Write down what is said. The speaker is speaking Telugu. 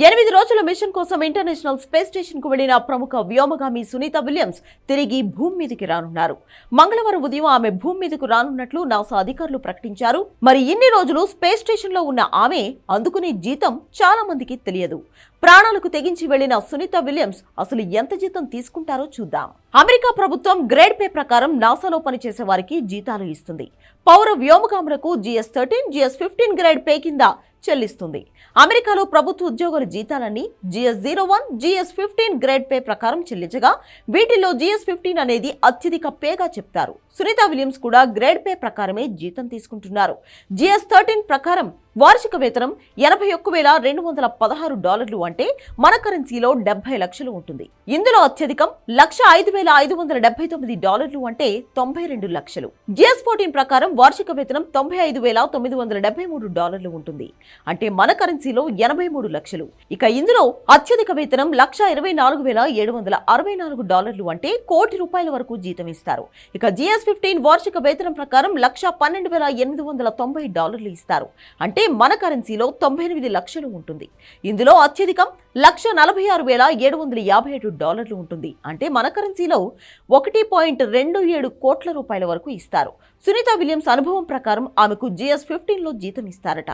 8 రోజుల మిషన్ కోసం ఇంటర్నేషనల్ స్పేస్ స్టేషన్ కు వెళ్లిన ప్రముఖ వ్యోమగామి సునీత విలియమ్స్ తిరిగి భూమి మీదకి రానున్నారు. మంగళవారం ఉదయం ఆమె భూమి మీదకు రానున్నట్లు నాసా అధికారులు ప్రకటించారు. మరి ఇన్ని రోజులు స్పేస్ స్టేషన్ లో ఉన్న ఆమె అందుకునే జీతం చాలా మందికి తెలియదు. ప్రాణాలకు తెగించి వెళ్లిన సునీత విలియమ్స్ అసలు ఎంత జీతం తీసుకుంటారో చూద్దాం. అమెరికా ప్రభుత్వం గ్రేడ్ పే ప్రకారం నాసాలో పనిచేసే వారికి జీతాలు ఇస్తుంది. పౌర వ్యోమగాములకు GS-13, GS-15 గ్రేడ్ పే కింద చెల్లిస్తుంది. అమెరికాలో ప్రభుత్వ ఉద్యోగుల జీతాలన్నీ GS-01, GS-15 గ్రేడ్ పే ప్రకారం చెల్లించగా వీటిల్లో GS-15 అనేది అత్యధిక పేగా చెప్తారు. సునీత విలియమ్స్ కూడా గ్రేడ్ పే ప్రకారమే జీతం తీసుకుంటున్నారు. GS-13 ప్రకారం వార్షిక వేతనం $81,216 అంటే మన కరెన్సీలో 70 లక్షలు ఉంటుంది. ఇందులో అత్యధికం $105,579 అంటే 92 లక్షలు. GS-14 ప్రకారం వార్షిక వేతనం $95,973 ఉంటుంది. అంటే మన కరెన్సీలో 83 లక్షలు. ఇక ఇందులో అత్యధిక వేతనం $124,764 అంటే ₹1,00,00,000 వరకు జీతం ఇస్తారు. ఇక GS-15 వార్షిక వేతనం ప్రకారం $112,890 ఇస్తారు. అంటే మన కరెన్సీలో 98 లక్షలు ఉంటుంది. ఇందులో అత్యధికం $146,757 ఉంటుంది. అంటే మన కరెన్సీలో ₹1.27 కోట్ల వరకు ఇస్తారు. సునీత విలియమ్స్ అనుభవం ప్రకారం ఆమెకు GS-15 లో జీతం ఇస్తారట.